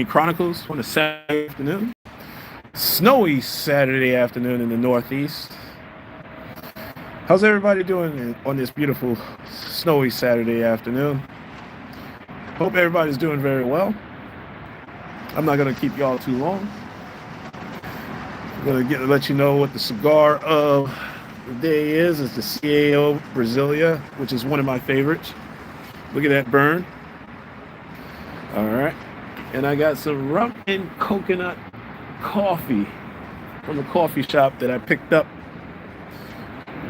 Chronicles on a Saturday afternoon. Snowy Saturday afternoon in the Northeast. How's everybody doing on this beautiful snowy Saturday afternoon? Hope everybody's doing very well. I'm not going to keep y'all too long. I'm going to let you know what the cigar of the day is. It's the CAO Brasilia, which is one of my favorites. Look at that burn. All right. And I got some rum and coconut coffee from a coffee shop that I picked up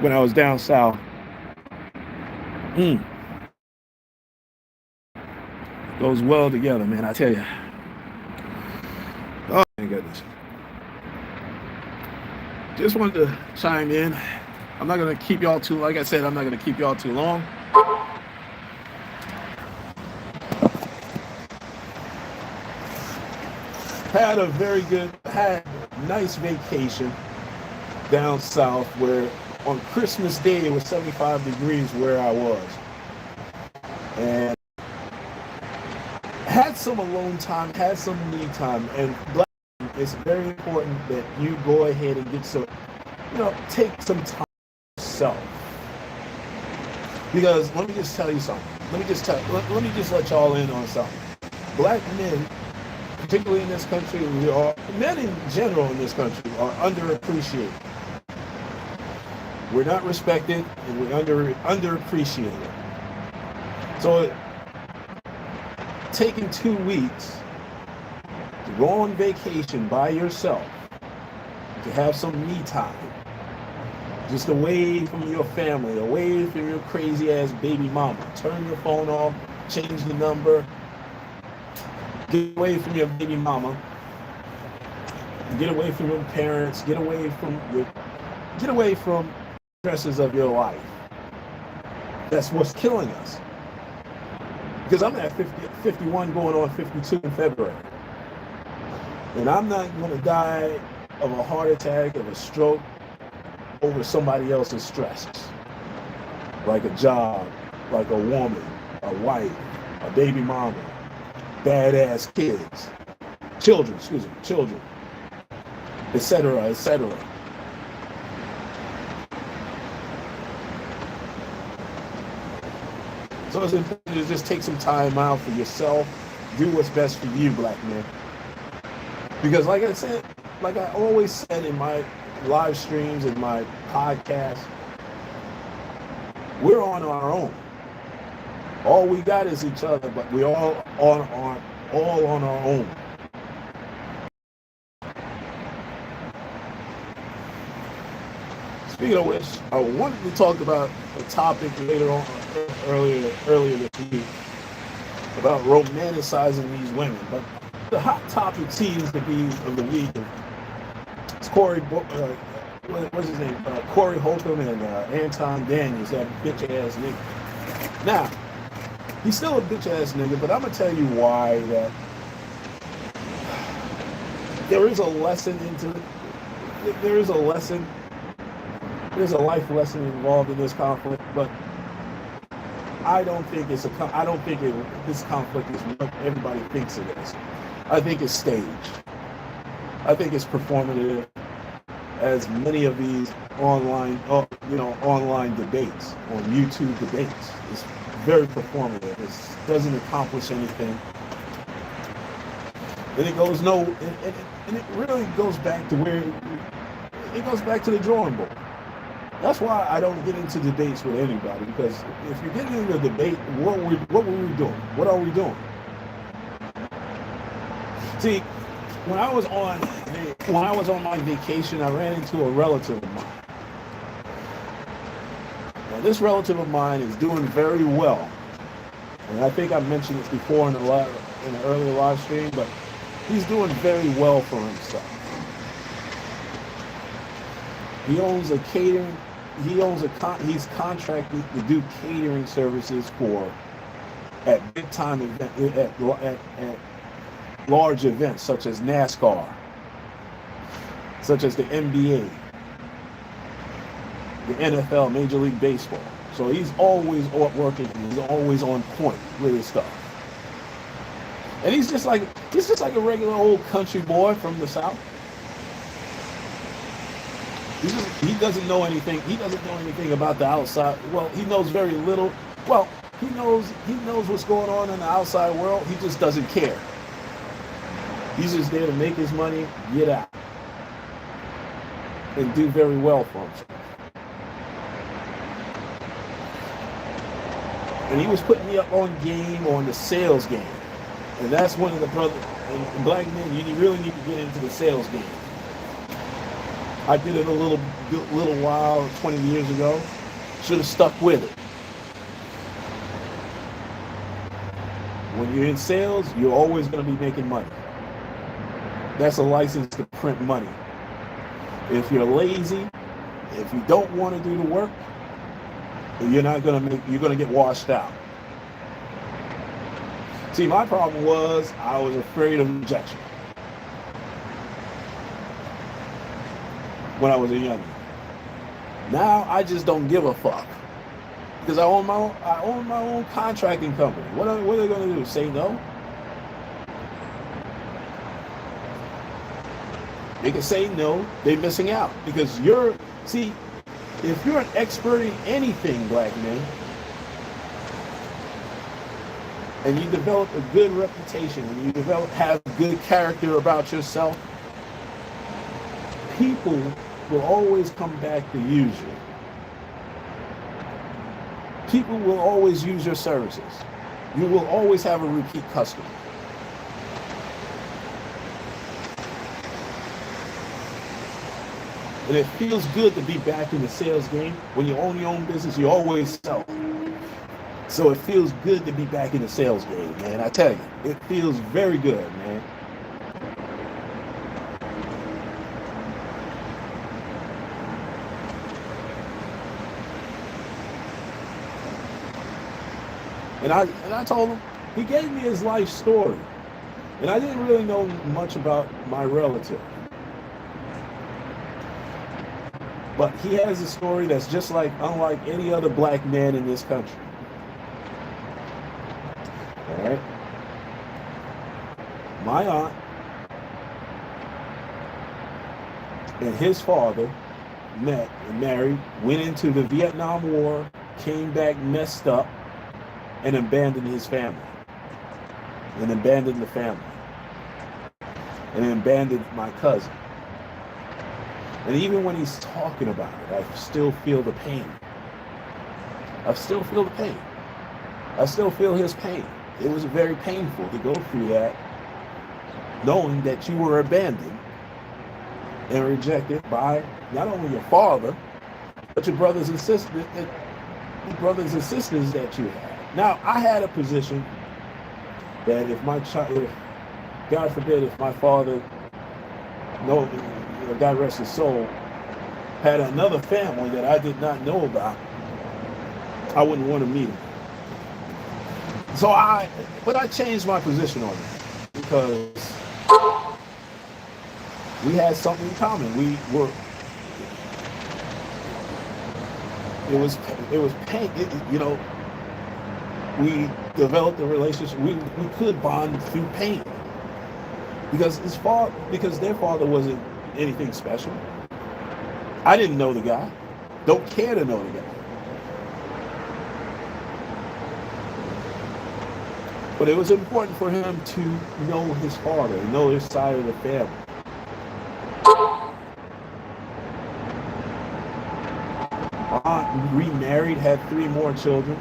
when I was down south. Goes well together, man, I tell you. Oh my goodness. Just wanted to chime in. I'm not going to keep y'all too, like I said, I'm not going to keep y'all too long. Had a nice vacation down south where on Christmas Day it was 75 degrees where I was. And had some alone time, had some me time, and it's very important that you go ahead and get some, take some time for yourself. Because let me just tell you something. Let me just let y'all in on something. Black men, particularly in this country, men in general in this country are underappreciated. We're not respected, and we're underappreciated. So taking 2 weeks to go on vacation by yourself, to have some me time, just away from your family, away from your crazy ass baby mama. Turn your phone off, change the number, get away from your baby mama, get away from your parents, get away from stresses of your life. That's what's killing us. Because I'm at 51 going on 52 in February. And I'm not going to die of a heart attack, of a stroke, over somebody else's stresses. Like a job, like a woman, a wife, a baby mama, badass kids, children, etc., etc. So it's important to just take some time out for yourself, do what's best for you, black men. Because like I said, like I always said in my live streams and my podcast, we're on our own. All we got is each other, but we're all on our own. Speaking of which, I wanted to talk about a topic earlier this week about romanticizing these women. But the hot topic seems to be of the week is Corey, what's his name? Corey Holcomb and Anton Daniels, that bitch ass nigga. Now, he's still a bitch ass nigga, but I'm gonna tell you why that there is a lesson there's a life lesson involved in this conflict, but I don't think this conflict is what everybody thinks it is. I think it's staged. I think it's performative, as many of these online debates, on YouTube debates. It's very performative. It doesn't accomplish anything. And it really goes back to the drawing board. That's why I don't get into debates with anybody, because if you're getting into a debate, what were we doing? What are we doing? See, when I was on my vacation, I ran into a relative of mine. Now, this relative of mine is doing very well, and I think I mentioned this before in an earlier live stream, but he's doing very well for himself. He's contracted to do catering services at big time event, at large events such as NASCAR, such as the NBA, the NFL, Major League Baseball. So he's always working, he's always on point with his stuff. And he's just like a regular old country boy from the South. He doesn't know anything. He doesn't know anything about the outside. Well, he knows very little. Well, he knows what's going on in the outside world. He just doesn't care. He's just there to make his money, get out, and do very well for himself. And he was putting me up on the sales game. And that's one of the brothers, and black men, you really need to get into the sales game. I did it a little while, 20 years ago. Should have stuck with it. When you're in sales, you're always going to be making money. That's a license to print money. If you're lazy, if you don't want to do the work, you're going to get washed out. See, my problem was I was afraid of rejection when I was a youngin'. Now I just don't give a fuck because I own my own contracting company. What are they going to do? Say no? They can say no. They're missing out because if you're an expert in anything, black men, and you develop a good reputation, and you have good character about yourself, people will always come back to use you. People will always use your services. You will always have a repeat customer. And it feels good to be back in the sales game. When you own your own business, you always sell. So it feels good to be back in the sales game, man. I tell you, it feels very good, man. And I told him, he gave me his life story. And I didn't really know much about my relative. But he has a story that's just unlike any other black man in this country. All right. My aunt and his father met and married, went into the Vietnam War, came back messed up, and abandoned his family. And abandoned the family. And abandoned my cousin. And even when he's talking about it, I still feel the pain. I still feel the pain. I still feel his pain. It was very painful to go through that, knowing that you were abandoned and rejected by not only your father, but your brothers and sisters that you had. Now, I had a position that if God forbid, if my father, God rest his soul, had another family that I did not know about, I wouldn't want to meet him. But I changed my position on it because we had something in common. It was pain. We developed a relationship. We could bond through pain because their father wasn't anything special. I didn't know the guy. Don't care to know the guy. But it was important for him to know his father, know his side of the family. My aunt remarried, had 3 more children.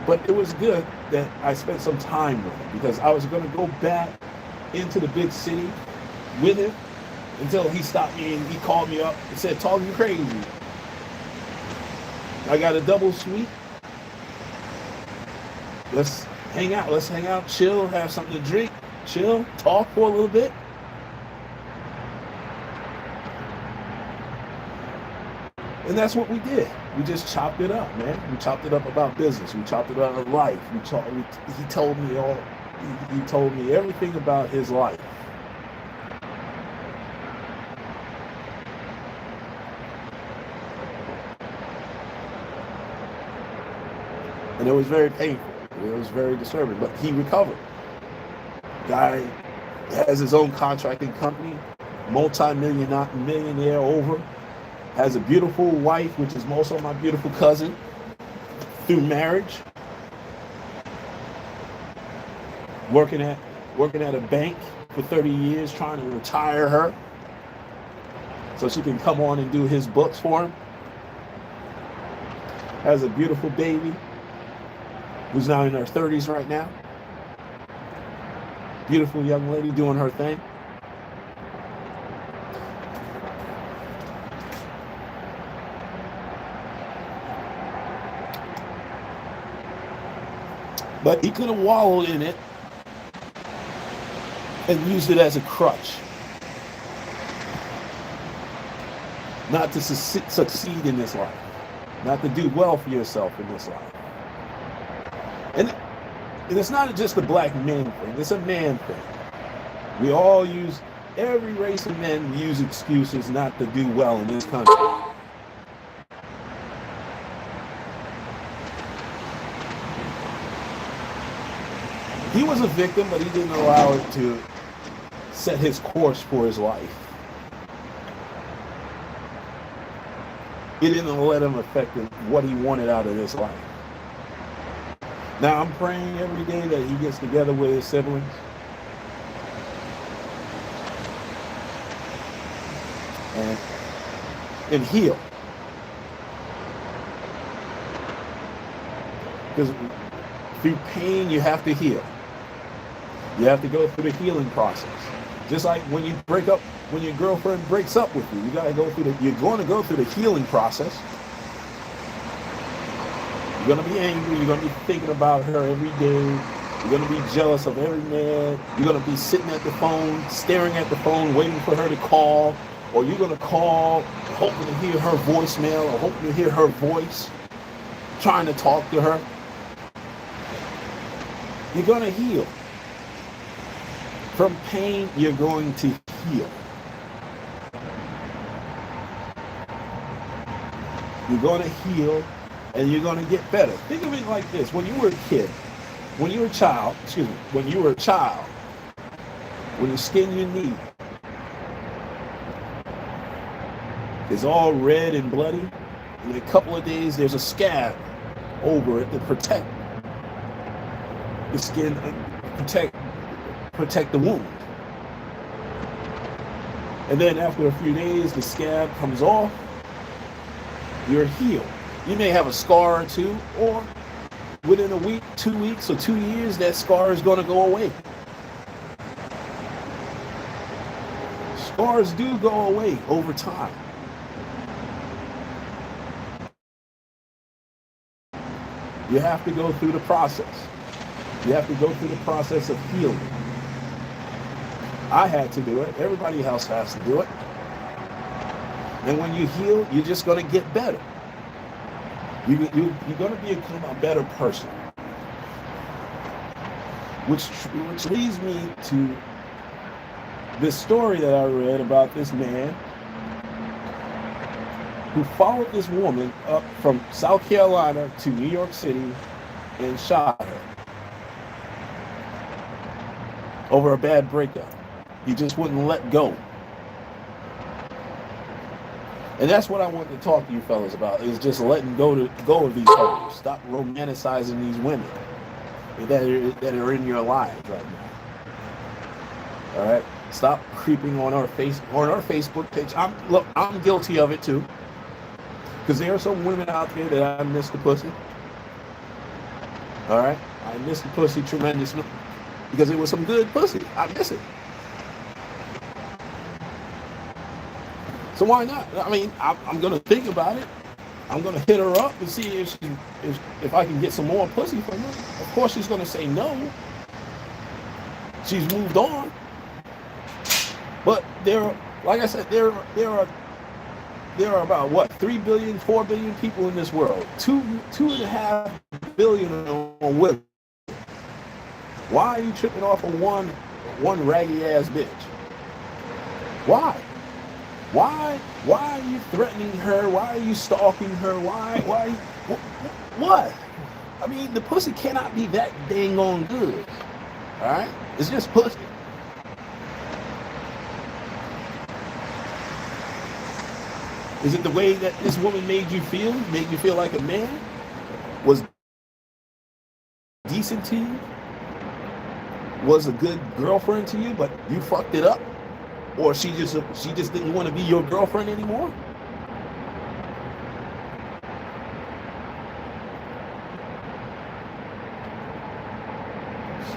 But it was good that I spent some time with him because I was going to go back into the big city with him until he stopped me and he called me up and said, "Talk you crazy. I got a double suite. Let's hang out, chill, have something to drink, chill, talk for a little bit." And that's what we did. We just chopped it up, man. We chopped it up about business. We chopped it about life. He told me everything about his life. And it was very painful. It was very disturbing, but he recovered. Guy has his own contracting company, millionaire over, has a beautiful wife, which is also my beautiful cousin, through marriage, working at a bank for 30 years, trying to retire her so she can come on and do his books for him. Has a beautiful baby who's now in her 30s right now. Beautiful young lady doing her thing. But he could have wallowed in it and used it as a crutch. Not to succeed in this life. Not to do well for yourself in this life. And it's not just a black man thing, it's a man thing. We all use, every race of men use excuses not to do well in this country. He was a victim, but he didn't allow it to set his course for his life. It didn't let him affect what he wanted out of this life. Now I'm praying every day that he gets together with his siblings and heal. Because through pain you have to heal. You have to go through the healing process. Just like when you break up, when your girlfriend breaks up with you, you're going to go through the healing process. You're going to be angry. You're going to be thinking about her every day. You're going to be jealous of every man. You're going to be sitting at the phone, staring at the phone, waiting for her to call. Or you're going to call, hoping to hear her voicemail, or hoping to hear her voice, trying to talk to her. You're going to heal. From pain, you're going to heal. You're going to heal, and you're going to get better. Think of it like this. When you were a kid, when you were a child, when you skinned your knee, it's all red and bloody. In a couple of days, there's a scab over it to protect the skin, protect the wound. And then after a few days, the scab comes off. You're healed. You may have a scar or two, or within a week, 2 weeks, or 2 years, that scar is going to go away. Scars do go away over time. You have to go through the process. You have to go through the process of healing. I had to do it. Everybody else has to do it. And when you heal, you're just going to get better. You're going to become a better person. Which leads me to this story that I read about this man who followed this woman up from South Carolina to New York City and shot her over a bad breakup. He just wouldn't let go. And that's what I want to talk to you fellas about, is just letting go of these hoes. Stop romanticizing these women that are in your lives right now. All right? Stop creeping on our Facebook page. I'm guilty of it too. Because there are some women out there that I miss the pussy. All right? I miss the pussy tremendously because it was some good pussy. I miss it. So why not? I mean, I'm going to think about it. I'm going to hit her up and see if I can get some more pussy from her. Of course, she's going to say no. She's moved on. But like I said, there are about, what, 3 billion, 4 billion people in this world. 2.5 billion are women. Why are you tripping off of one raggedy ass bitch? Why? Why are you threatening her? Why are you stalking her? Why? What? I mean, the pussy cannot be that dang on good. All right? It's just pussy. Is it the way that this woman made you feel? Made you feel like a man? Was decent to you? Was a good girlfriend to you, but you fucked it up? Or she just didn't want to be your girlfriend anymore?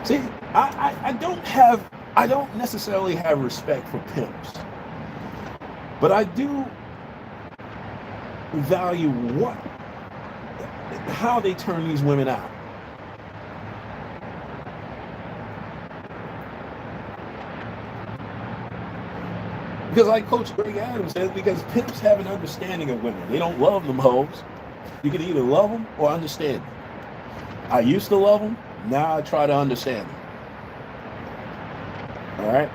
See, I don't necessarily have respect for pimps, but I do value how they turn these women out. Because like Coach Greg Adams says, because pimps have an understanding of women. They don't love them hoes. You can either love them or understand them. I used to love them. Now I try to understand them. All right?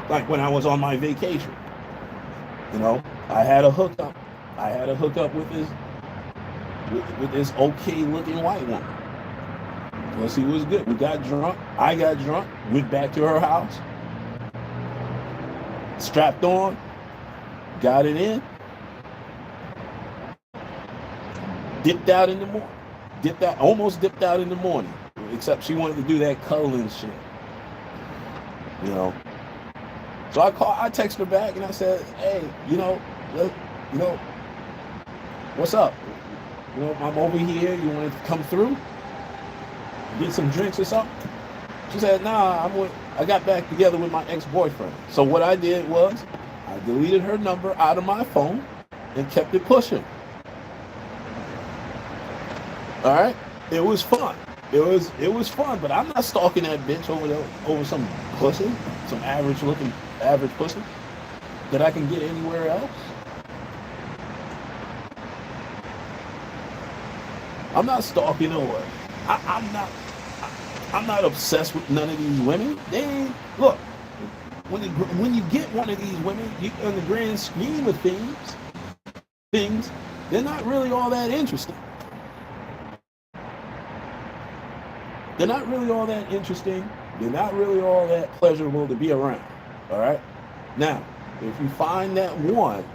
Like when I was on my vacation, you know, I had a hookup. I had a hookup with this okay looking white woman. Well, she was good. We got drunk. I got drunk. Went back to her house. Strapped on. Got it in. Dipped out in the morning. Almost dipped out in the morning. Except she wanted to do that cuddling shit. You know. So I texted her back and I said, hey, what's up? You know, I'm over here. You want to come through? Get some drinks or something? She said, nah, I got back together with my ex-boyfriend. So what I did was I deleted her number out of my phone and kept it pushing. All right? It was fun. It was fun, but I'm not stalking that bitch over some pussy, some average pussy that I can get anywhere else. I'm not stalking her. I'm not obsessed with none of these women. Look, when you get one of these women, in the grand scheme of things, they're not really all that interesting. They're not really all that interesting. They're not really all that pleasurable to be around. All right? Now, if you find that one,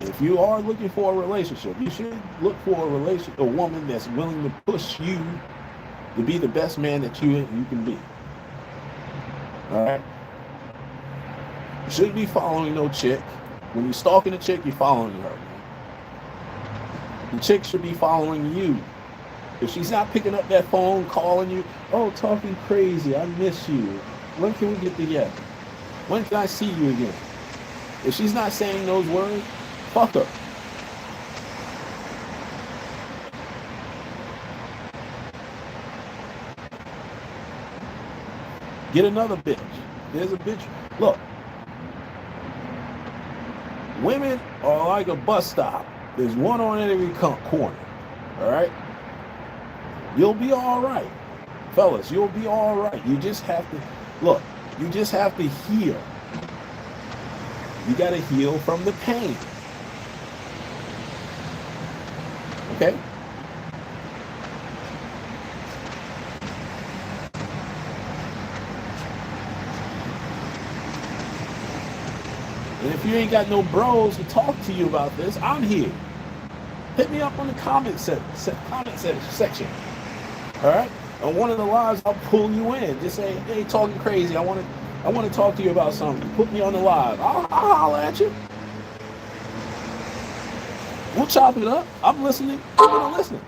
if you are looking for a relationship, you should look for a woman that's willing to push you to be the best man that you can be. All right? You shouldn't be following no chick. When you're stalking a chick, you're following her. The chick should be following you. If she's not picking up that phone, calling you, oh, talking crazy, I miss you. When can we get together? When can I see you again? If she's not saying those words, fuck her. Get another bitch. There's a bitch. Look, women are like a bus stop. There's one on every corner. All right? You'll be all right. Fellas, you'll be all right. You just have to heal. You got to heal from the pain. Okay? And if you ain't got no bros to talk to you about this, I'm here. Hit me up on the comment section. All right? On one of the lives, I'll pull you in. Just say, hey, talking crazy. I want to talk to you about something. Put me on the live. I'll holler at you. We'll chop it up. I'm listening. I'm going to listen.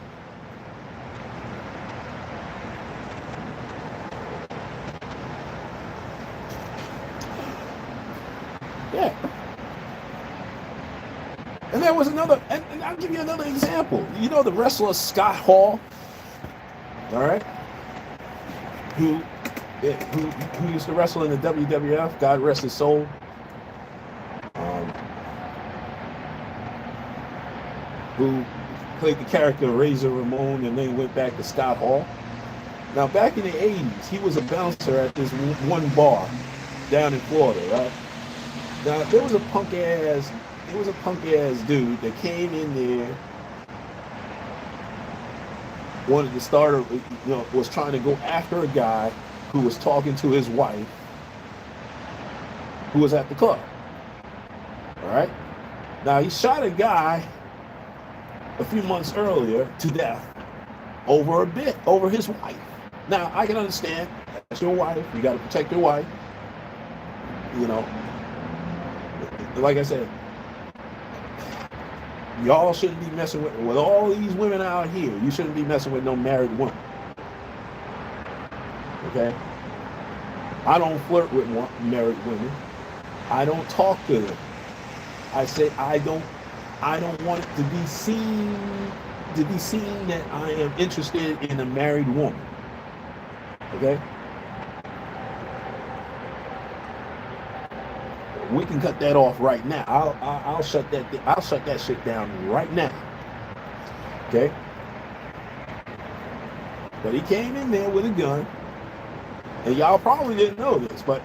Yeah. And there was another, and I'll give you another example. You know the wrestler Scott Hall? All right? Who used to wrestle in the WWF, God rest his soul. Who played the character Razor Ramon and then went back to Scott Hall. Now, back in the 80s, he was a bouncer at this one bar down in Florida, right? Now, there was a punk-ass punk ass dude that came in there, wanted to start was trying to go after a guy who was talking to his wife, who was at the club. All right. Now he shot a guy a few months earlier to death over his wife. Now I can understand that's your wife. You got to protect your wife. You know, like I said, y'all shouldn't be messing with all these women out here. You shouldn't be messing with no married woman. Okay? I don't flirt with married women. I don't talk to them. I say I don't want it to be seen that I am interested in a married woman. Okay? We can cut that off right now. I'll shut that shit down right now. Okay? But he came in there with a gun, and y'all probably didn't know this, but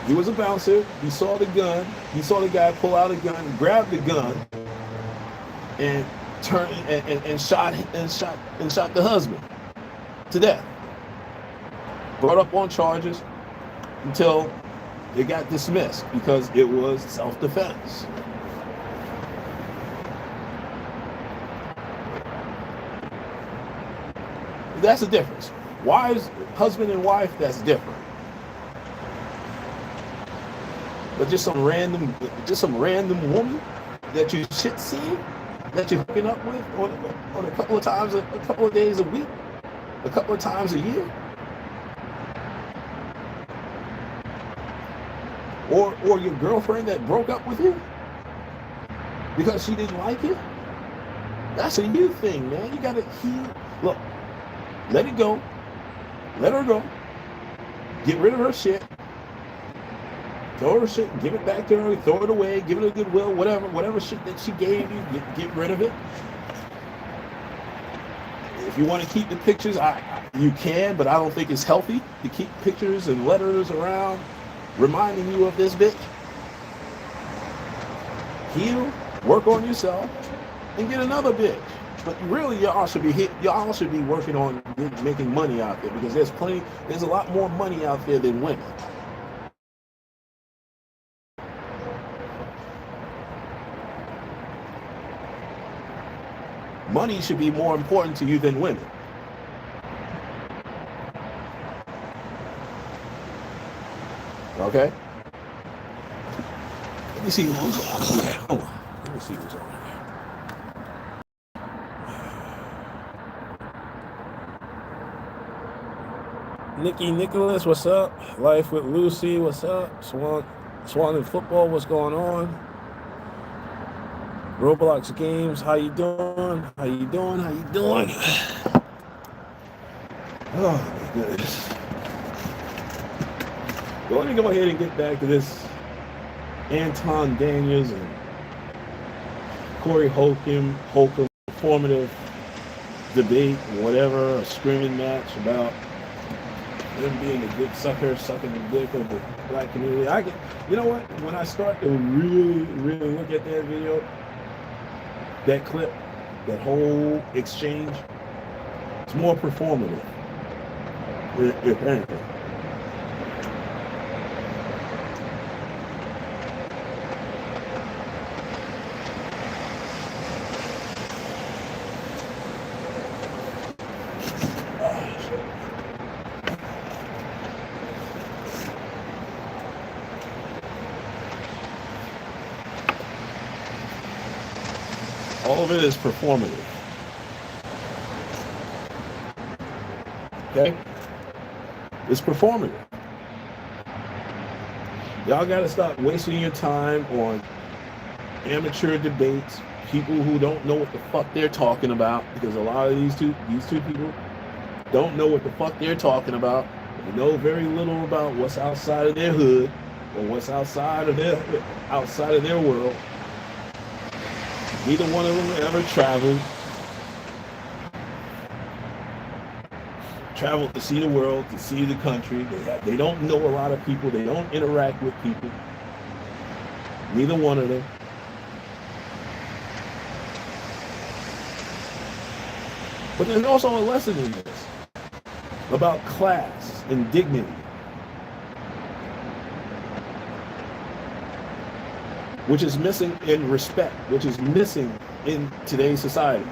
he was a bouncer. He saw the gun. He saw the guy pull out a gun, grab the gun, and turn and shot the husband to death. Brought up on charges until it got dismissed because it was self-defense. That's the difference. Wives, husband and wife, that's different. But just some random woman that you shit see, that you're hooking up with on a couple of times, a couple of days a week, a couple of times a year. Or your girlfriend that broke up with you because she didn't like you. That's a you thing, man. You gotta heal. Look, let it go. Let her go. Get rid of her shit. Throw her shit, give it back to her, throw it away, give it a goodwill, whatever shit that she gave you, get rid of it. If you want to keep the pictures, you can, but I don't think it's healthy to keep pictures and letters around reminding you of this bitch. Heal, work on yourself, and get another bitch. But really, y'all should be working on making money out there, because there's a lot more money out there than women. Money should be more important to you than women. Okay? Let me see who's on here. Hold on. Let me see who's on here. Nikki Nicholas, what's up? Life with Lucy, what's up? Swan and football, what's going on? Roblox games, how you doing? How you doing? How you doing? Oh my goodness. Well, let me go ahead and get back to this Anton Daniels and Corey Holcomb performative debate, whatever, a screaming match about them being a good sucker, sucking the dick of the black community. You know what? When I start to really, really look at that video, that clip, that whole exchange, it's more performative, if anything. All of it is performative. Okay? It's performative. Y'all gotta stop wasting your time on amateur debates, people who don't know what the fuck they're talking about, because a lot of these two people don't know what the fuck they're talking about. They know very little about what's outside of their hood or what's outside of their world. Neither one of them ever traveled to see the world, to see the country. They don't know a lot of people. They don't interact with people. Neither one of them. But there's also a lesson in this about class and dignity, which is missing in respect, which is missing in today's society.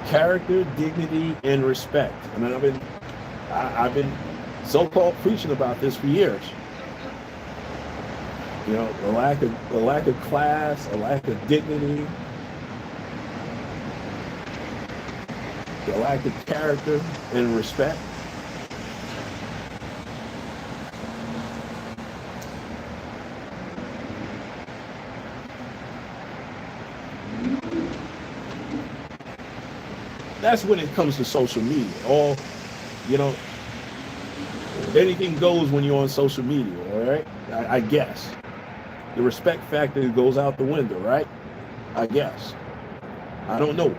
Character, dignity, and respect. I mean, I've been so-called preaching about this for years. You know, a lack of class, a lack of dignity, the lack of character and respect. That's when it comes to social media. All, you know, anything goes when you're on social media, all right? I guess. The respect factor goes out the window, right? I guess. I don't know.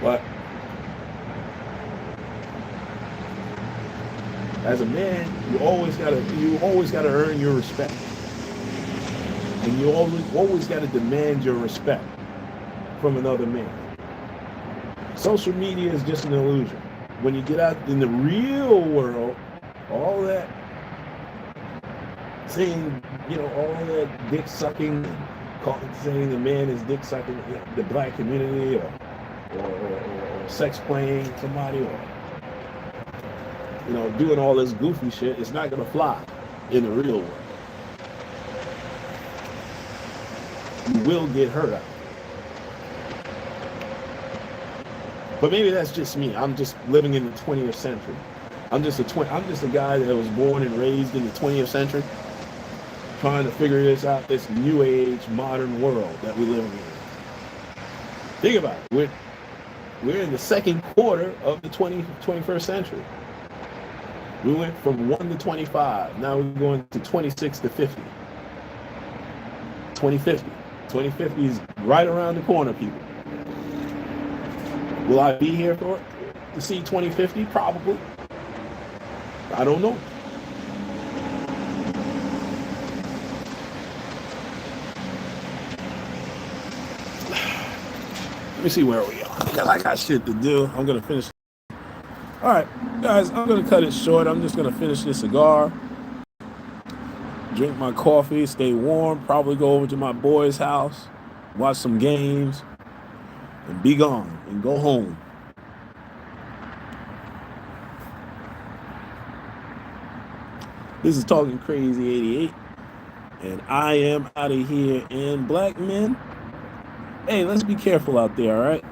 But as a man, you always gotta earn your respect. And you always gotta demand your respect from another man. Social media is just an illusion. When you get out in the real world, all that saying, you know, all that dick sucking, saying the man is dick sucking the black community, or sex playing somebody, or, you know, doing all this goofy shit, it's not gonna fly in the real world. You will get hurt out. But maybe that's just me. I'm just living in the 20th century. I'm just a guy that was born and raised in the 20th century, trying to figure this out, this new age modern world that we live in. Think about it. We're in the second quarter of the 21st century. We went from 1 to 25. Now we're going to 26 to 50. 2050. 2050 is right around the corner, people. Will I be here for it to see 2050? Probably. I don't know. Let me see where we are. Because I got shit to do. I'm going to finish. All right, guys, I'm going to cut it short. I'm just going to finish this cigar, drink my coffee, stay warm, probably go over to my boy's house, watch some games, and be gone and go home. This is Talking Crazy 88, and I am out of here. And black men, hey, let's be careful out there, all right?